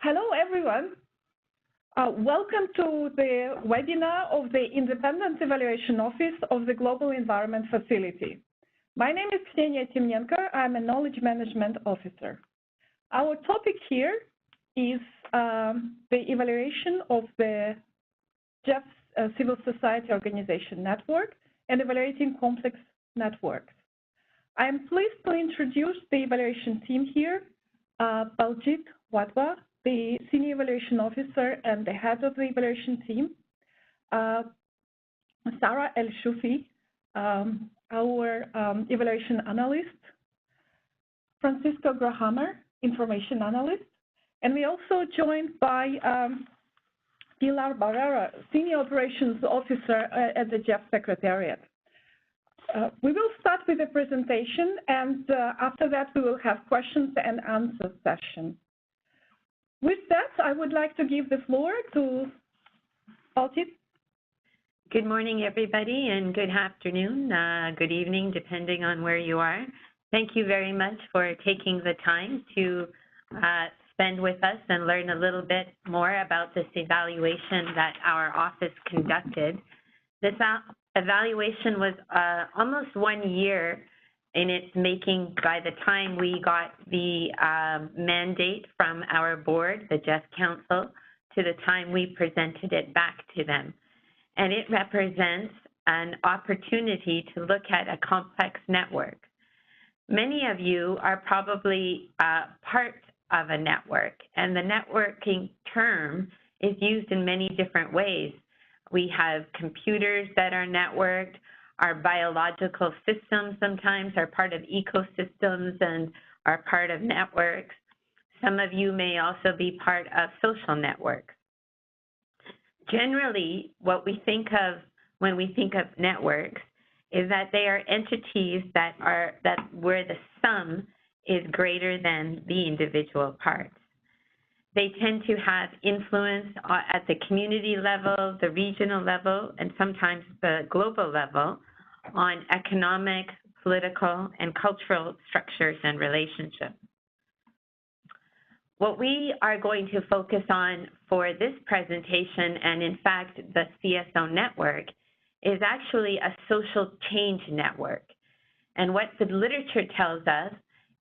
Hello, everyone. Welcome to the webinar of the Independent Evaluation Office of the Global Environment Facility. My name is Ksenia Timnenko. I'm a Knowledge Management Officer. Our topic here is the evaluation of the GEF Civil Society Organization Network and evaluating complex networks. I am pleased to introduce the evaluation team here, Baljeet Wadhwa, the Senior Evaluation Officer and the head of the evaluation team, Sarah El-Shufi, our evaluation analyst, Francisco Grahammer, information analyst, and we also joined by Pilar Barrera, Senior Operations Officer at the GEF Secretariat. We will start with a presentation, and after that we will have questions and answer session. With that, I would like to give the floor to Baljeet. Good morning, everybody, and good afternoon, good evening, depending on where you are. Thank you very much for taking the time to spend with us and learn a little bit more about this evaluation that our office conducted. This evaluation was almost 1 year in its making by the time we got the mandate from our board, the GEF Council, to the time we presented it back to them. And it represents an opportunity to look at a complex network. Many of you are probably part of a network, and the networking term is used in many different ways. We have computers that are networked. Our biological systems sometimes are part of ecosystems and are part of networks. Some of you may also be part of social networks. Generally, what we think of when we think of networks is that they are entities where the sum is greater than the individual parts. They tend to have influence at the community level, the regional level, and sometimes the global level on economic, political, and cultural structures and relationships. What we are going to focus on for this presentation, and in fact the CSO network, is actually a social change network. And what the literature tells us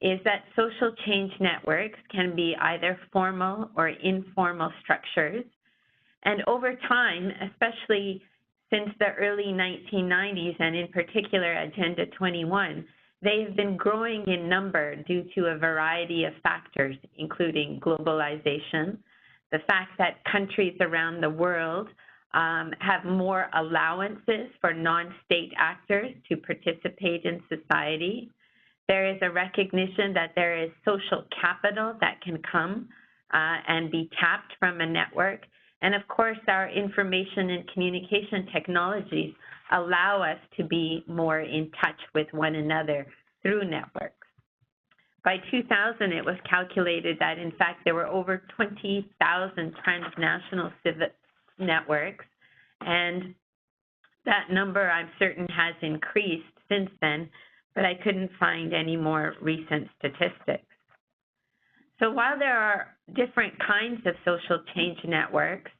is that social change networks can be either formal or informal structures. And over time, especially since the early 1990s, and in particular Agenda 21, they have been growing in number due to a variety of factors, including globalization, the fact that countries around the world have more allowances for non-state actors to participate in society. There is a recognition that there is social capital that can come and be tapped from a network. And of course, our information and communication technologies allow us to be more in touch with one another through networks. By 2000, it was calculated that, in fact, there were over 20,000 transnational civic networks. And that number, I'm certain, has increased since then, but I couldn't find any more recent statistics. So while there are different kinds of social change networks,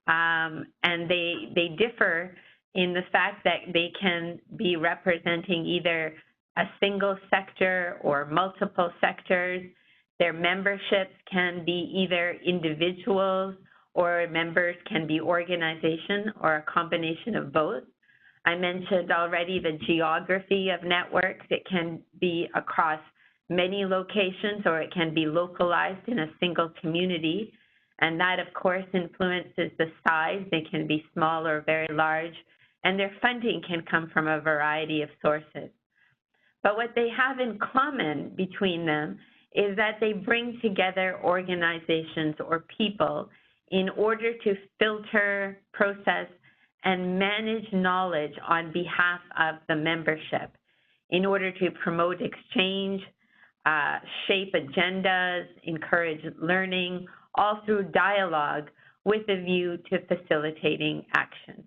and they differ in the fact that they can be representing either a single sector or multiple sectors, their memberships can be either individuals or members can be organizations or a combination of both. I mentioned already the geography of networks. It can be across many locations or it can be localized in a single community. And that, of course, influences the size. They can be small or very large. And their funding can come from a variety of sources. But what they have in common between them is that they bring together organizations or people in order to filter, process, and manage knowledge on behalf of the membership in order to promote exchange, shape agendas, encourage learning, all through dialogue with a view to facilitating action.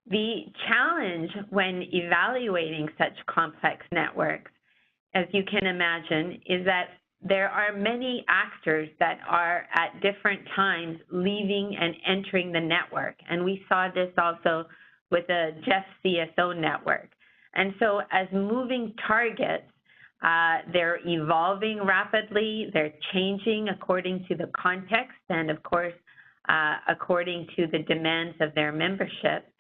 The challenge when evaluating such complex networks, as you can imagine, is that there are many actors that are at different times leaving and entering the network. And we saw this also with the GEF-CSO network. And so as moving targets, they're evolving rapidly, they're changing according to the context and, of course, according to the demands of their membership.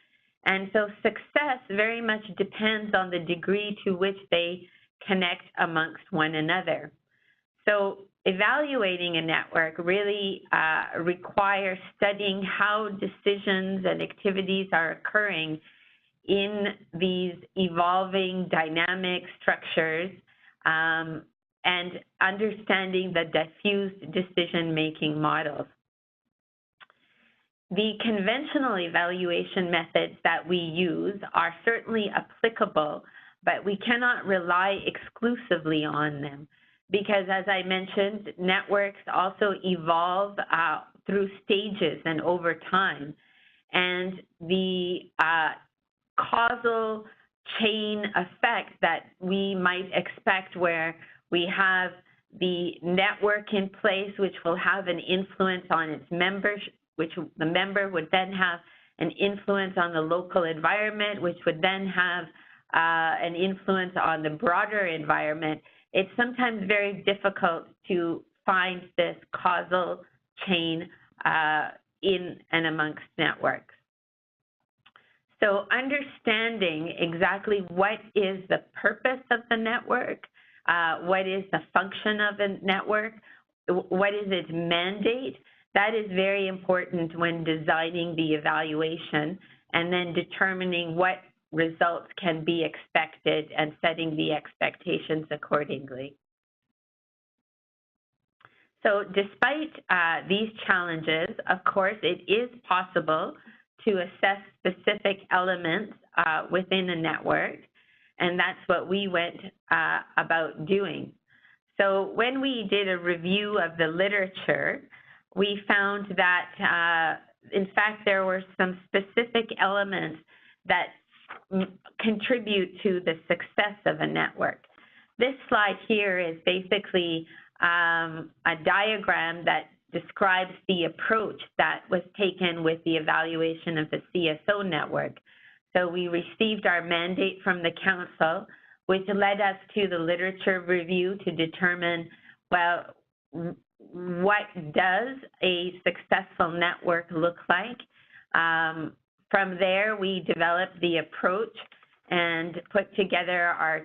And so success very much depends on the degree to which they connect amongst one another. So evaluating a network really requires studying how decisions and activities are occurring in these evolving dynamic structures and understanding the diffused decision-making models. The conventional evaluation methods that we use are certainly applicable, but we cannot rely exclusively on them because, as I mentioned, networks also evolve through stages and over time. And the causal chain effect that we might expect where we have the network in place, which will have an influence on its members, which the member would then have an influence on the local environment, which would then have an influence on the broader environment. It's sometimes very difficult to find this causal chain in and amongst networks. So understanding exactly what is the purpose of the network, what is the function of a network, what is its mandate, that is very important when designing the evaluation and then determining what results can be expected and setting the expectations accordingly. So despite these challenges, of course, it is possible to assess specific elements within a network, and that's what we went about doing. So when we did a review of the literature, we found that, in fact, there were some specific elements that contribute to the success of a network. This slide here is basically a diagram that describes the approach that was taken with the evaluation of the CSO network. So we received our mandate from the council, which led us to the literature review to determine, well, what does a successful network look like? From there, we developed the approach and put together our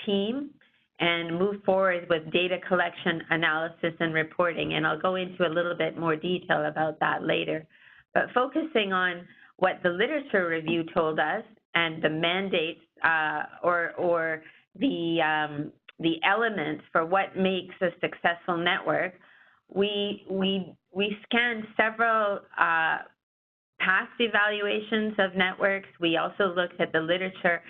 team and move forward with data collection, analysis, and reporting. And I'll go into a little bit more detail about that later. But focusing on what the literature review told us and the mandates or the elements for what makes a successful network, we scanned several past evaluations of networks. We also looked at the literature.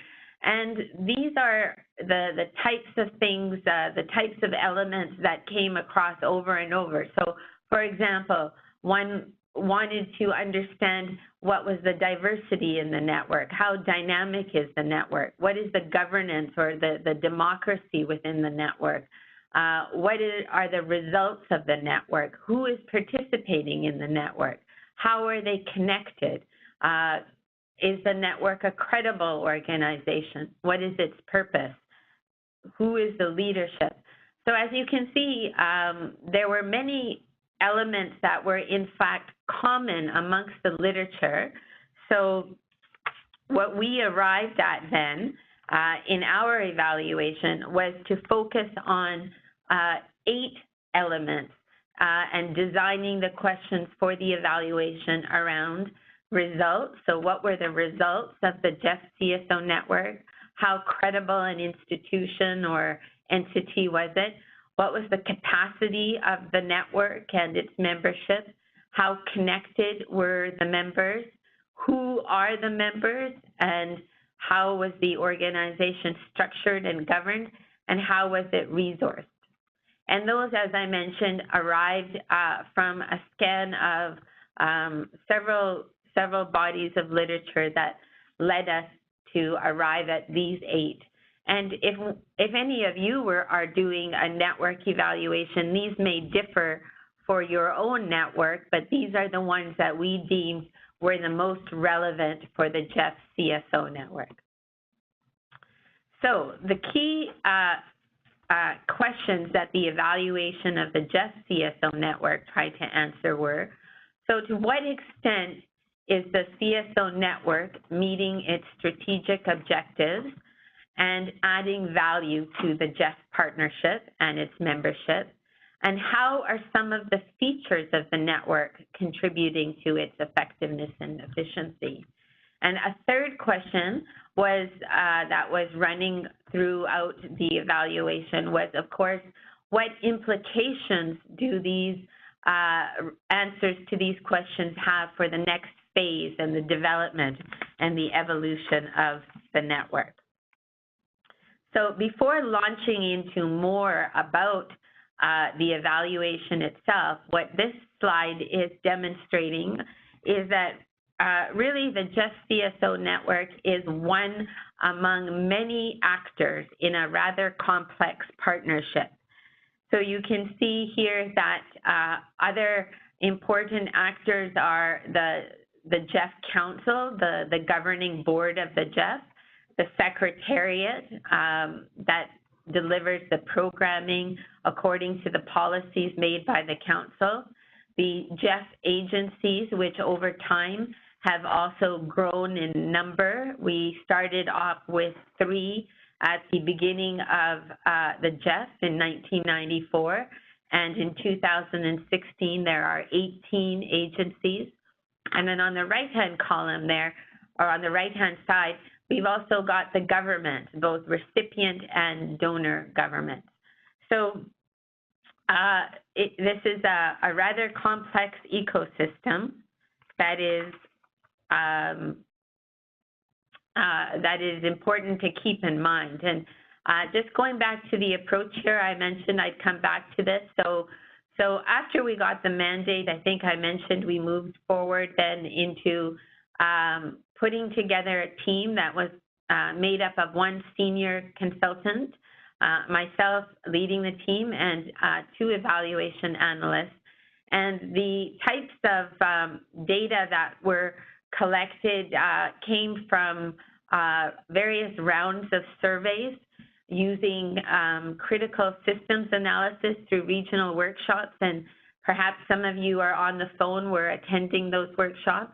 And these are the types of things, the types of elements that came across over and over. So, for example, one wanted to understand what was the diversity in the network, how dynamic is the network, what is the governance or the democracy within the network, what are the results of the network, who is participating in the network, how are they connected, is the network a credible organization? What is its purpose? Who is the leadership? So as you can see, there were many elements that were in fact common amongst the literature. So what we arrived at then in our evaluation was to focus on 8 elements and designing the questions for the evaluation around results. So what were the results of the GEF-CSO network? How credible an institution or entity was it? What was the capacity of the network and its membership? How connected were the members? Who are the members? And how was the organization structured and governed? And how was it resourced? And those, as I mentioned, arrived from a scan of several bodies of literature that led us to arrive at these 8. And if any of you are doing a network evaluation, these may differ for your own network, but these are the ones that we deemed were the most relevant for the GEF-CSO network. So the key questions that the evaluation of the GEF-CSO network tried to answer were, so to what extent is the CSO network meeting its strategic objectives and adding value to the GEF Partnership and its membership? And how are some of the features of the network contributing to its effectiveness and efficiency? And a third question was that was running throughout the evaluation was, of course, what implications do these answers to these questions have for the next phase and the development and the evolution of the network? So before launching into more about the evaluation itself, what this slide is demonstrating is that really the GEF-CSO network is one among many actors in a rather complex partnership. So you can see here that other important actors are the GEF Council, the governing board of the GEF, the Secretariat that delivers the programming according to the policies made by the Council, the GEF agencies, which over time have also grown in number. We started off with 3 at the beginning of the GEF in 1994, and in 2016 there are 18 agencies. And then on the right-hand column there, or on the right-hand side, we've also got the government, both recipient and donor governments. So this is a rather complex ecosystem that is important to keep in mind. And just going back to the approach here, I mentioned I'd come back to this. So after we got the mandate, I think I mentioned we moved forward then into putting together a team that was made up of 1 senior consultant, myself leading the team, and 2 evaluation analysts. And the types of data that were collected came from various rounds of surveys using critical systems analysis through regional workshops, and perhaps some of you are on the phone, were attending those workshops.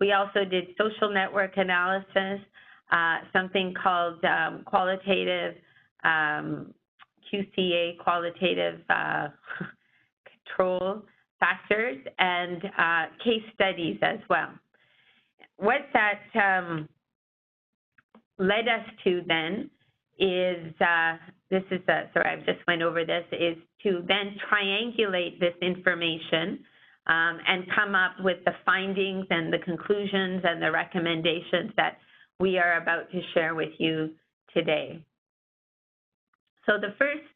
We also did social network analysis, something called qualitative QCA, qualitative control factors, and case studies as well. What that led us to then is, sorry, I just went over this, is to then triangulate this information and come up with the findings and the conclusions and the recommendations that we are about to share with you today. So the first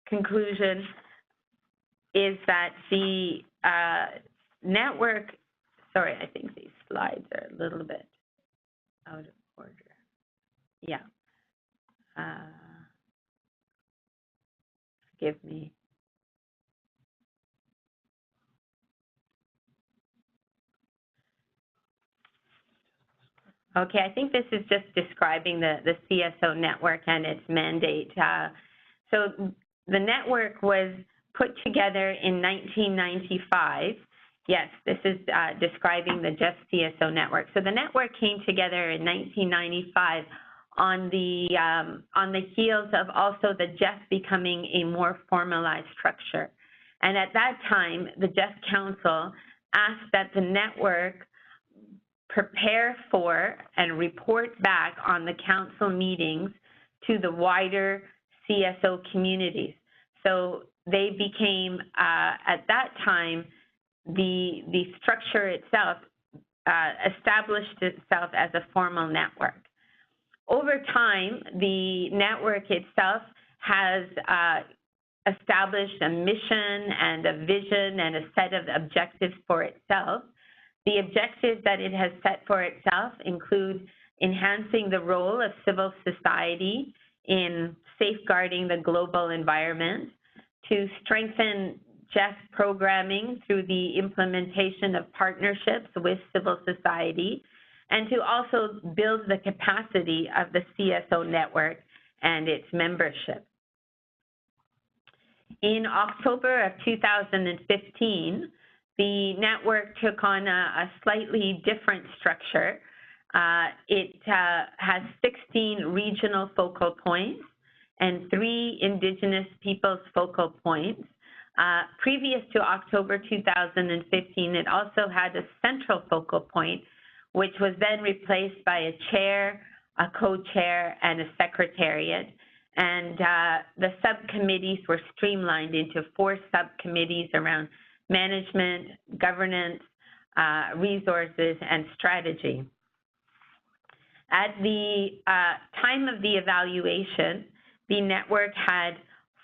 conclusion is that the network, sorry, I think these slides are a little bit out of order. Yeah. Forgive me. Okay, I think this is just describing the CSO network and its mandate. So the network was put together in 1995. Yes, this is describing the GEF-CSO network. So the network came together in 1995 on the heels of also the GEF becoming a more formalized structure. And at that time, the GEF Council asked that the network prepare for and report back on the council meetings to the wider CSO communities. So they became, at that time, the structure itself established itself as a formal network. Over time, the network itself has established a mission and a vision and a set of objectives for itself. The objectives that it has set for itself include enhancing the role of civil society in safeguarding the global environment, to strengthen GEF programming through the implementation of partnerships with civil society, and to also build the capacity of the CSO network and its membership. In October of 2015, the network took on a slightly different structure. It has 16 regional focal points and 3 Indigenous peoples focal points. Previous to October 2015, it also had a central focal point, which was then replaced by a chair, a co-chair, and a secretariat. And the subcommittees were streamlined into 4 subcommittees around management, governance, resources, and strategy. At the time of the evaluation, the network had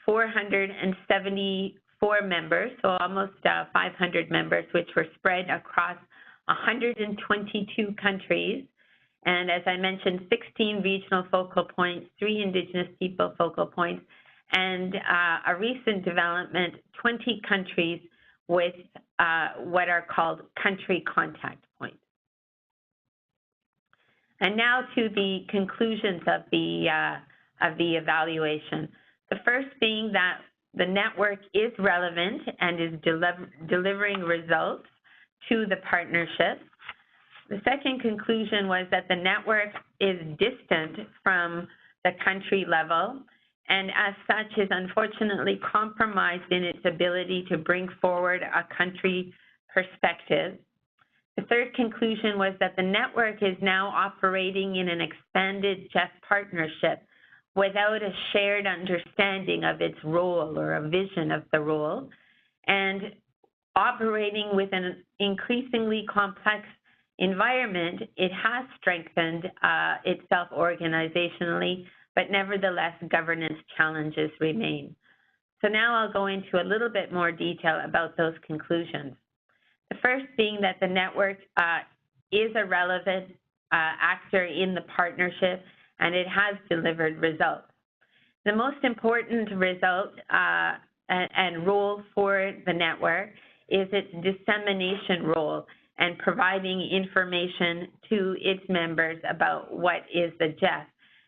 474 members, so almost 500 members, which were spread across 122 countries. And as I mentioned, 16 regional focal points, 3 Indigenous people focal points, and a recent development, 20 countries with what are called country contact points. And now to the conclusions of the evaluation. The first being that the network is relevant and is delivering results to the partnership. The second conclusion was that the network is distant from the country level and as such is unfortunately compromised in its ability to bring forward a country perspective. The third conclusion was that the network is now operating in an expanded GEF partnership without a shared understanding of its role or a vision of the role, and operating with an increasingly complex environment, it has strengthened itself organizationally, but nevertheless, governance challenges remain. So now I'll go into a little bit more detail about those conclusions. The first being that the network is a relevant actor in the partnership, and it has delivered results. The most important result and role for the network is its dissemination role and providing information to its members about what is the GEF.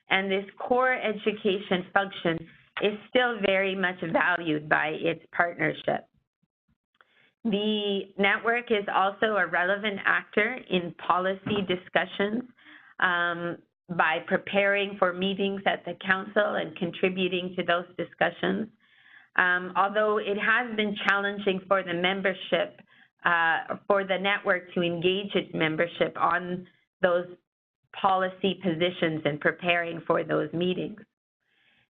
And this core education function is still very much valued by its partnership. The network is also a relevant actor in policy discussions by preparing for meetings at the council and contributing to those discussions. Although it has been challenging for the membership, for the network to engage its membership on those policy positions and preparing for those meetings.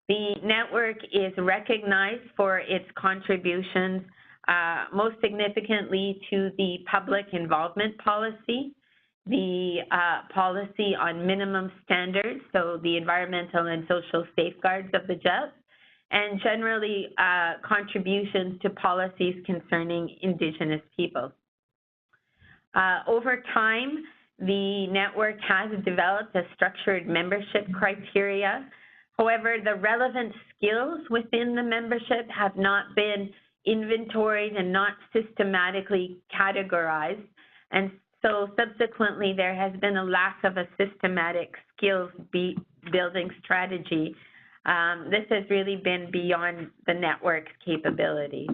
The network is recognized for its contributions, most significantly to the public involvement policy, the policy on minimum standards, so the environmental and social safeguards of the GEF, and generally contributions to policies concerning Indigenous peoples. Over time, the network has developed a structured membership criteria. However, the relevant skills within the membership have not been inventoried and not systematically categorized. And so subsequently, there has been a lack of a systematic skills building strategy. This has really been beyond the network's capability.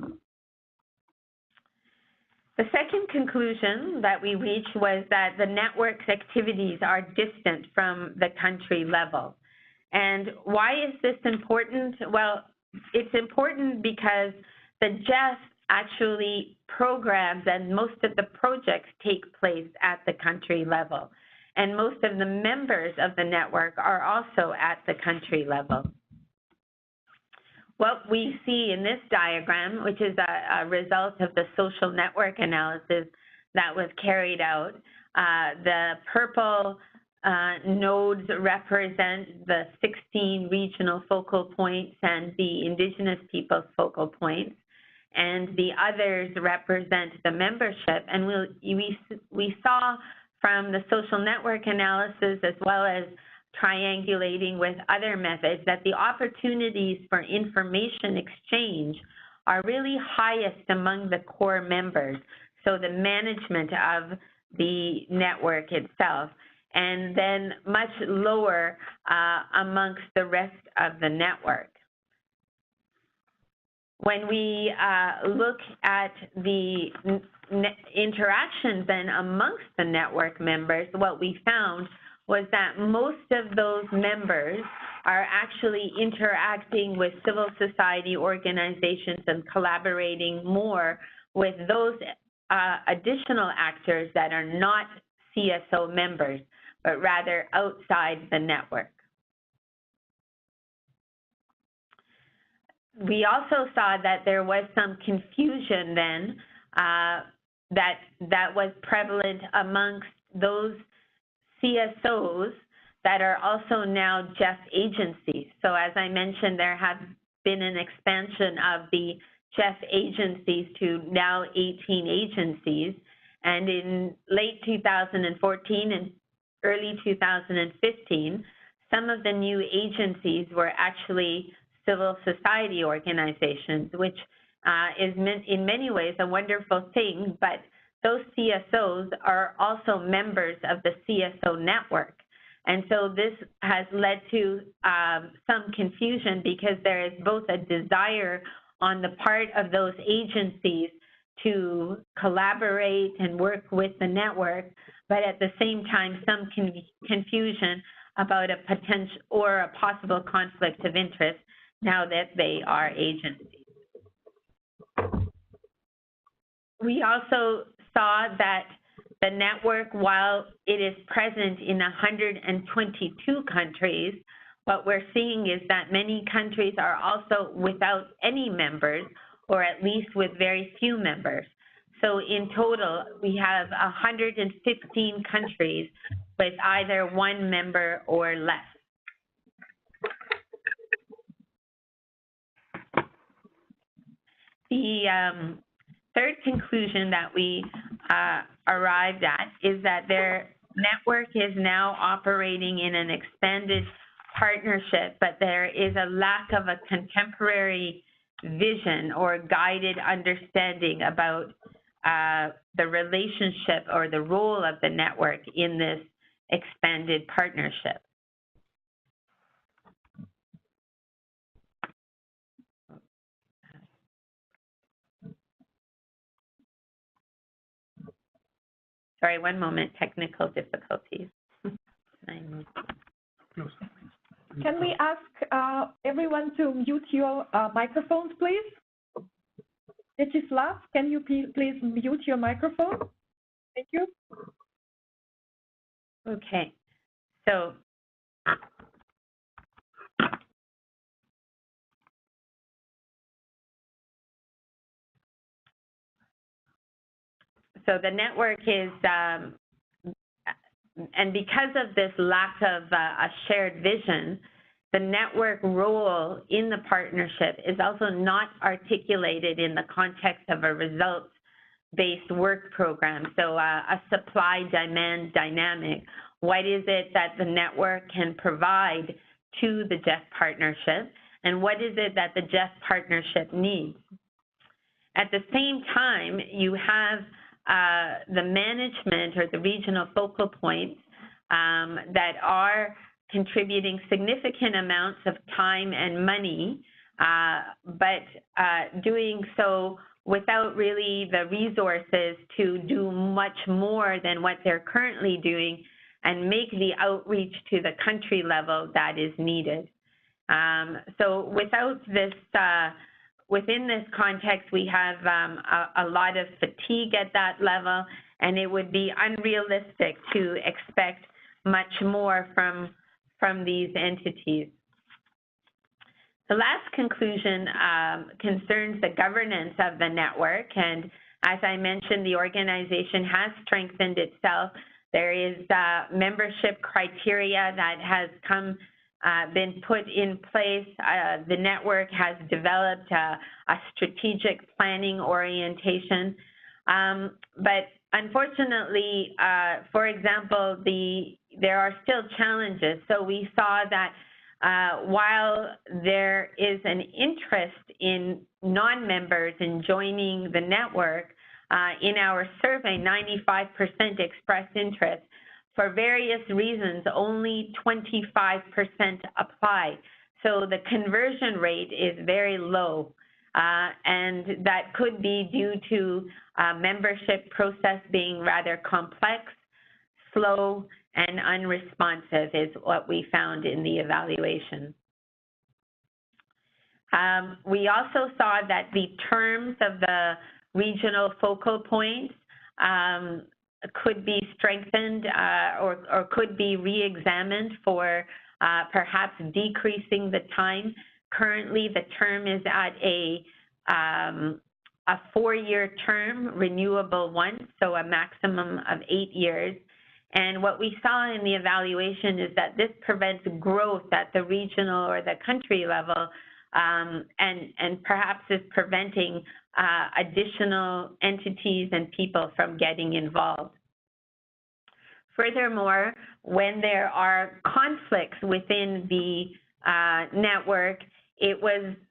The second conclusion that we reached was that the network's activities are distant from the country level. And why is this important? Well, it's important because the GEF actually programs and most of the projects take place at the country level. And most of the members of the network are also at the country level. What we see in this diagram, which is a result of the social network analysis that was carried out, the purple nodes represent the 16 regional focal points and the Indigenous peoples focal points. and the others represent the membership. And we saw from the social network analysis, as well as triangulating with other methods, that the opportunities for information exchange are really highest among the core members, so the management of the network itself, and then much lower amongst the rest of the network. When we look at the interactions then amongst the network members, what we found was that most of those members are actually interacting with civil society organizations and collaborating more with those additional actors that are not CSO members, but rather outside the network. We also saw that there was some confusion then that was prevalent amongst those CSOs that are also now GEF agencies. So as I mentioned, there has been an expansion of the GEF agencies to now 18 agencies. And in late 2014 and early 2015, some of the new agencies were actually civil society organizations, which is in many ways a wonderful thing, but those CSOs are also members of the CSO network. And so this has led to some confusion, because there is both a desire on the part of those agencies to collaborate and work with the network, but at the same time some confusion about a potential or a possible conflict of interest now that they are agencies. We also saw that the network, while it is present in 122 countries, what we're seeing is that many countries are also without any members, or at least with very few members. So in total, we have 115 countries with either one member or less. The third conclusion that we arrived at is that their network is now operating in an expanded partnership, but there is a lack of a contemporary vision or guided understanding about the relationship or the role of the network in this expanded partnership. Sorry, one moment, technical difficulties. Can we ask everyone to mute your microphones, please? Vyacheslav, can you please mute your microphone? Thank you. Okay, so the network is, and because of this lack of a shared vision, the network role in the partnership is also not articulated in the context of a results-based work program. So a supply-demand dynamic. What is it that the network can provide to the GEF partnership, and what is it that the GEF partnership needs? At the same time, you have the management or the regional focal points that are contributing significant amounts of time and money, but doing so without really the resources to do much more than what they're currently doing and make the outreach to the country level that is needed. So without this, within this context, we have a lot of fatigue at that level, and it would be unrealistic to expect much more from these entities. The last conclusion concerns the governance of the network, and as I mentioned, the organization has strengthened itself. There is membership criteria that has come been put in place. The network has developed a strategic planning orientation. But unfortunately, for example, there are still challenges. So we saw that while there is an interest in non-members in joining the network, in our survey, 95% expressed interest. For various reasons, only 25% apply. So the conversion rate is very low. And that could be due to membership process being rather complex, slow, and unresponsive is what we found in the evaluation. We also saw that the terms of the regional focal points could be strengthened or could be re-examined for perhaps decreasing the time. Currently, the term is at a 4-year term, renewable once, so a maximum of 8 years. And what we saw in the evaluation is that this prevents growth at the regional or the country level, and perhaps is preventing additional entities and people from getting involved. Furthermore, when there are conflicts within the network,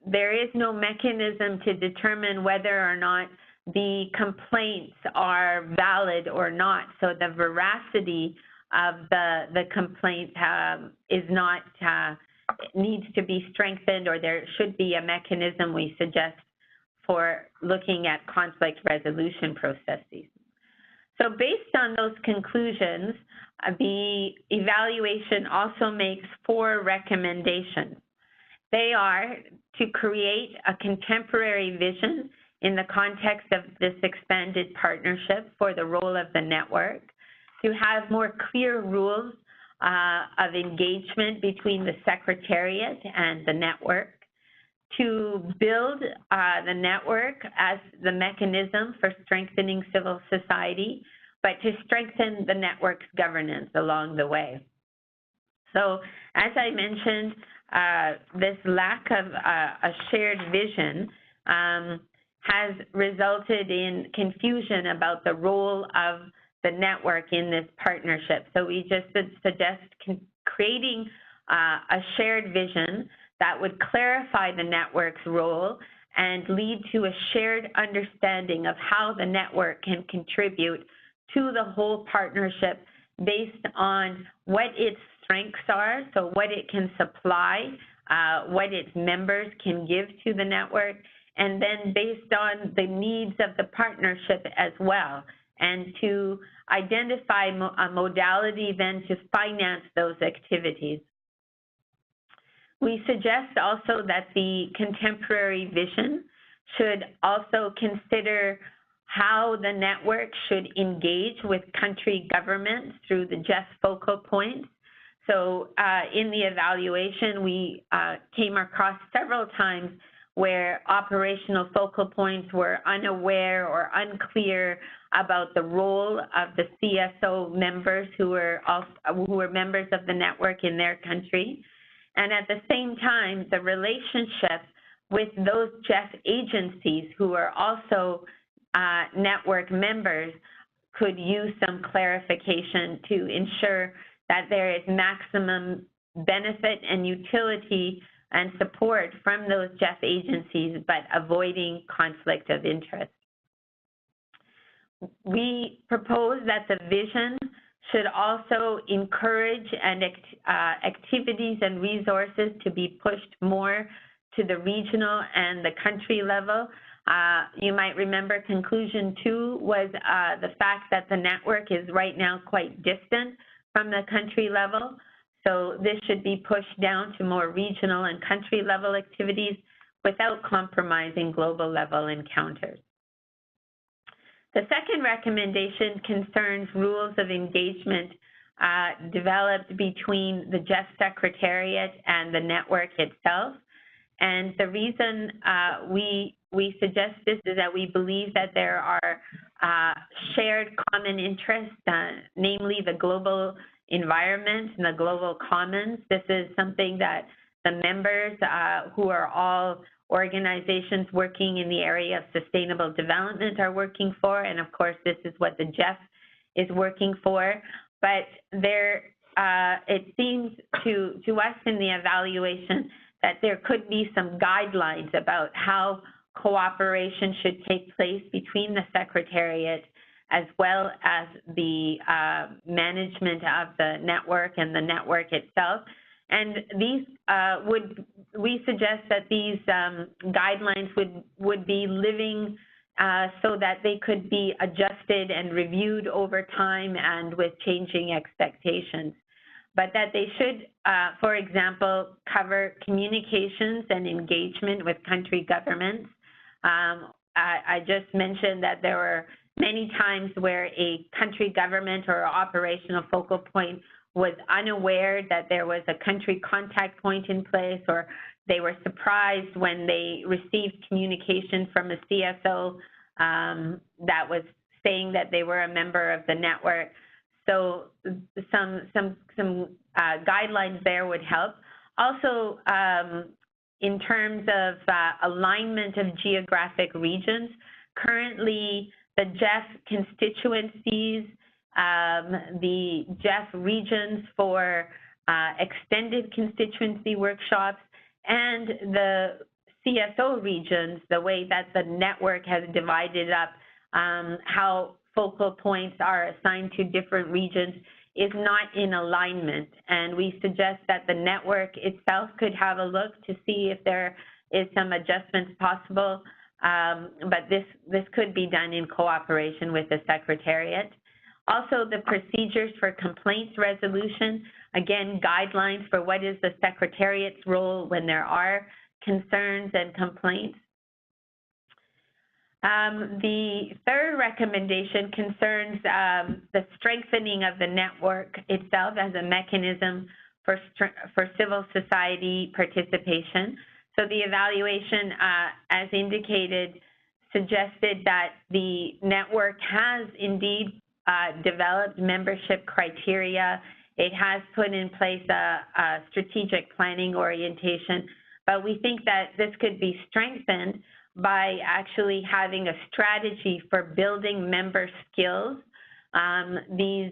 there is no mechanism to determine whether or not the complaints are valid or not. So the veracity of the complaint needs to be strengthened, or there should be a mechanism we suggest for looking at conflict resolution processes. So based on those conclusions, the evaluation also makes 4 recommendations. They are to create a contemporary vision in the context of this expanded partnership for the role of the network, to have more clear rules of engagement between the Secretariat and the network, to build the network as the mechanism for strengthening civil society, but to strengthen the network's governance along the way. So as I mentioned, this lack of a shared vision has resulted in confusion about the role of the network in this partnership. So we just suggest creating a shared vision that would clarify the network's role and lead to a shared understanding of how the network can contribute to the whole partnership based on what its strengths are, so what it can supply, what its members can give to the network, and then based on the needs of the partnership as well, and to identify a modality then to finance those activities. We suggest also that the contemporary vision should also consider how the network should engage with country governments through the GEF focal points. So in the evaluation, we came across several times where operational focal points were unaware or unclear about the role of the CSO members who were members of the network in their country. And at the same time, the relationship with those GEF agencies who are also network members could use some clarification to ensure that there is maximum benefit and utility and support from those GEF agencies, but avoiding conflict of interest. We propose that the vision should also encourage activities and resources to be pushed more to the regional and the country level. You might remember conclusion 2 was the fact that the network is right now quite distant from the country level. So this should be pushed down to more regional and country level activities without compromising global level encounters. The second recommendation concerns rules of engagement developed between the GEF Secretariat and the network itself. And the reason we suggest this is that we believe that there are shared common interests, namely the global environment and the global commons. This is something that the members who are all organizations working in the area of sustainable development are working for, and of course this is what the GEF is working for. But there, it seems to us in the evaluation that there could be some guidelines about how cooperation should take place between the Secretariat as well as the management of the network and the network itself. And these we suggest that these guidelines would be living so that they could be adjusted and reviewed over time and with changing expectations. But that they should, for example, cover communications and engagement with country governments. I just mentioned that there were many times where a country government or operational focal point was unaware that there was a country contact point in place, or they were surprised when they received communication from a CSO that was saying that they were a member of the network. So some guidelines there would help. Also, in terms of alignment of geographic regions, currently the GEF constituencies, the GEF regions for extended constituency workshops, and the CSO regions, the way that the network has divided up how focal points are assigned to different regions is not in alignment. And we suggest that the network itself could have a look to see if there is some adjustments possible, but this could be done in cooperation with the Secretariat. Also, the procedures for complaints resolution, again, guidelines for what is the Secretariat's role when there are concerns and complaints. The third recommendation concerns the strengthening of the network itself as a mechanism for civil society participation. So the evaluation, as indicated, suggested that the network has indeed developed membership criteria. It has put in place a strategic planning orientation, but we think that this could be strengthened by actually having a strategy for building member skills. These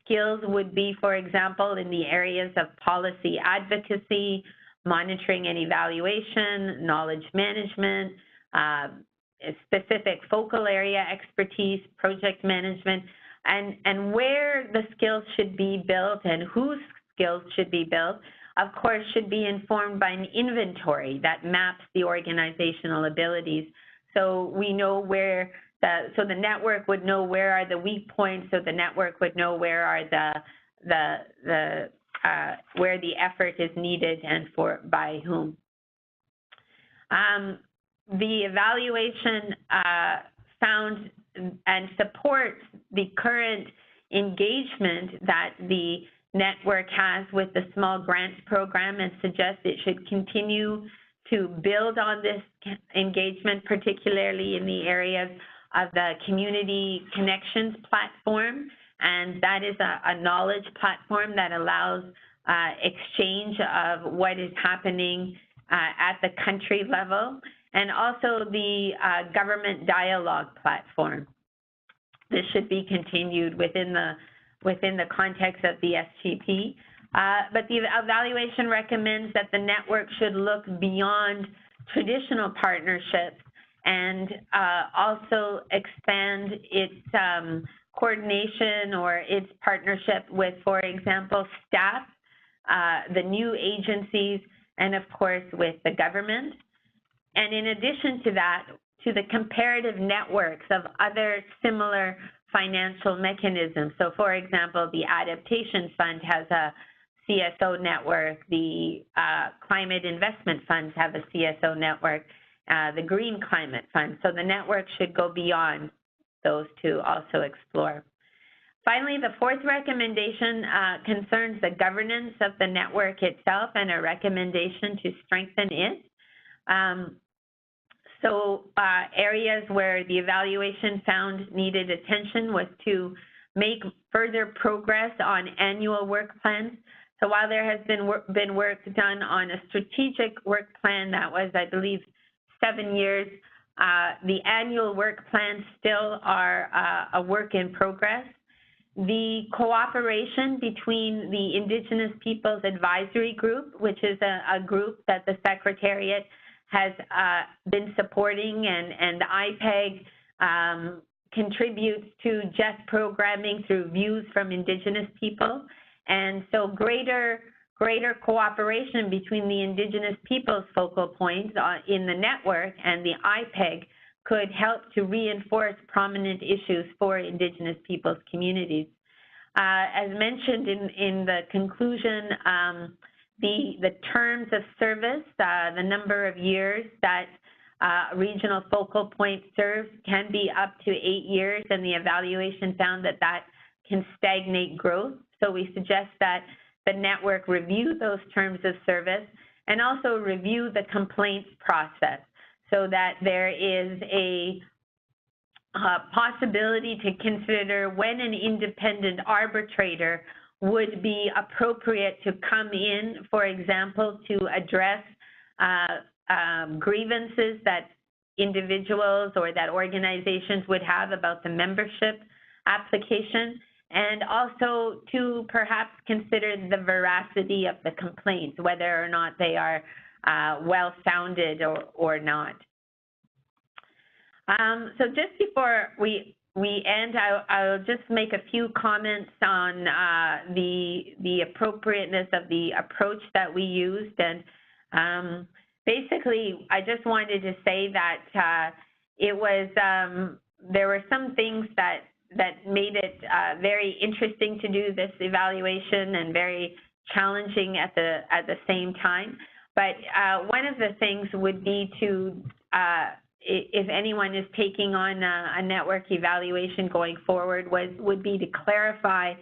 skills would be, for example, in the areas of policy advocacy, monitoring and evaluation, knowledge management, specific focal area expertise, project management, and where the skills should be built and whose skills should be built, of course, should be informed by an inventory that maps the organizational abilities. So we know where so the network would know where are the weak points, so the network would know where are where the effort is needed and by whom. The evaluation found and supports the current engagement that the network has with the small grants program and suggests it should continue to build on this engagement, particularly in the areas of the community connections platform. And that is a knowledge platform that allows exchange of what is happening at the country level, and also the government dialogue platform. This should be continued within the context of the SGP. But the evaluation recommends that the network should look beyond traditional partnerships and also expand its coordination or its partnership with, for example, staff, the new agencies, and of course with the government. And in addition to that, to the comparative networks of other similar financial mechanisms. So for example, the Adaptation Fund has a CSO network, the Climate Investment Funds have a CSO network, the Green Climate Fund. So the network should go beyond those to also explore. Finally, the fourth recommendation concerns the governance of the network itself and a recommendation to strengthen it. Areas where the evaluation found needed attention was to make further progress on annual work plans. So while there has been work done on a strategic work plan that was, I believe, 7 years, the annual work plans still are a work in progress. The cooperation between the Indigenous Peoples Advisory Group, which is a group that the Secretariat has been supporting, and IPEG contributes to GEF programming through views from Indigenous people. And so greater cooperation between the Indigenous Peoples focal points in the network and the IPEG could help to reinforce prominent issues for Indigenous peoples communities. As mentioned in the conclusion, the terms of service, the number of years that regional focal point serves can be up to 8 years, and the evaluation found that that can stagnate growth. So we suggest that the network review those terms of service and also review the complaints process so that there is a possibility to consider when an independent arbitrator would be appropriate to come in, for example, to address grievances that individuals or that organizations would have about the membership application, and also to perhaps consider the veracity of the complaints, whether or not they are well-founded or not. So just before we end, I'll just make a few comments on the appropriateness of the approach that we used. And basically, I just wanted to say that it was, there were some things that made it very interesting to do this evaluation and very challenging at the same time. But one of the things would be to, if anyone is taking on a network evaluation going forward, would be to clarify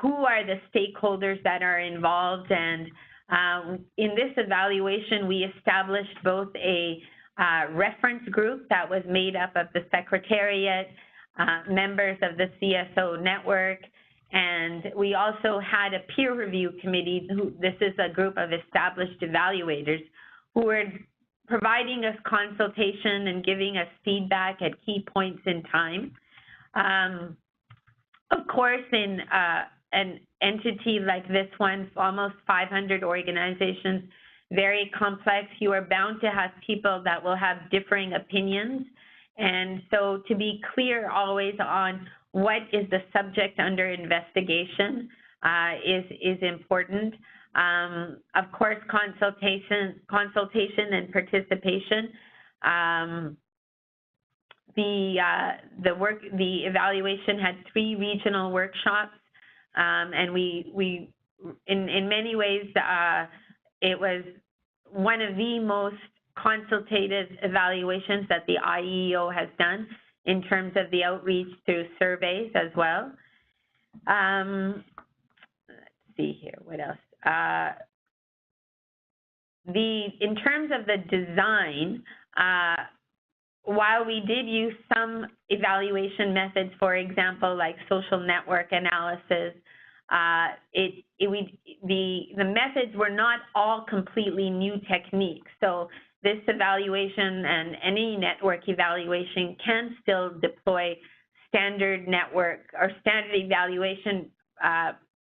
who are the stakeholders that are involved. And in this evaluation, we established both a reference group that was made up of the Secretariat, members of the CSO network, and we also had a peer review committee. This is a group of established evaluators who were providing us consultation and giving us feedback at key points in time. Of course, in an entity like this one, almost 500 organizations, very complex, you are bound to have people that will have differing opinions. And so to be clear always on what is the subject under investigation is important. Of course, consultation and participation. The evaluation had 3 regional workshops, and we in many ways it was one of the most consultative evaluations that the IEO has done in terms of the outreach through surveys as well. Let's see here, what else? In terms of the design, while we did use some evaluation methods, for example, like social network analysis, the methods were not all completely new techniques. So this evaluation and any network evaluation can still deploy standard network or standard evaluation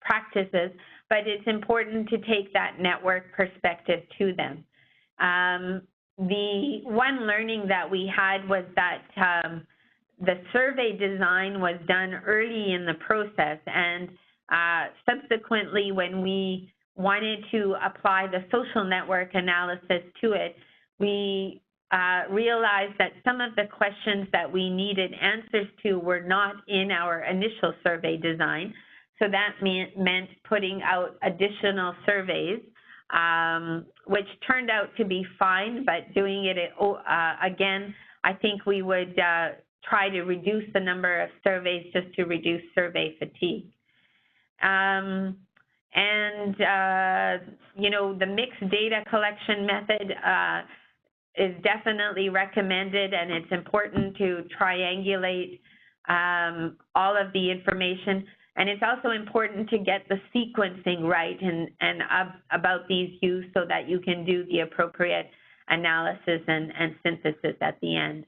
practices, but it's important to take that network perspective to them. The one learning that we had was that the survey design was done early in the process, and subsequently when we wanted to apply the social network analysis to it, we realized that some of the questions that we needed answers to were not in our initial survey design. So that meant putting out additional surveys, which turned out to be fine, but doing it again, I think we would try to reduce the number of surveys just to reduce survey fatigue. You know, the mixed data collection method is definitely recommended, and it's important to triangulate all of the information. And it's also important to get the sequencing right and about these views so that you can do the appropriate analysis and synthesis at the end.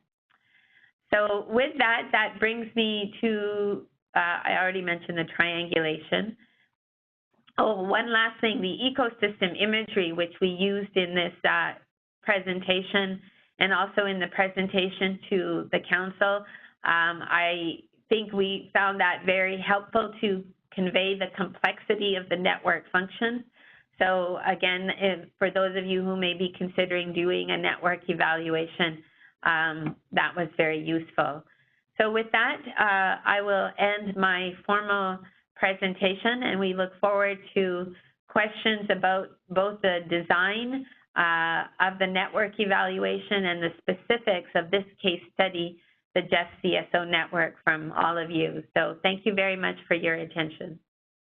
So with that, that brings me to, I already mentioned the triangulation. Oh, one last thing, the ecosystem imagery, which we used in this presentation and also in the presentation to the council, I think we found that very helpful to convey the complexity of the network function. So again, for those of you who may be considering doing a network evaluation, that was very useful. So with that, I will end my formal presentation, and we look forward to questions about both the design of the network evaluation and the specifics of this case study, the GEF-CSO network, from all of you. So thank you very much for your attention.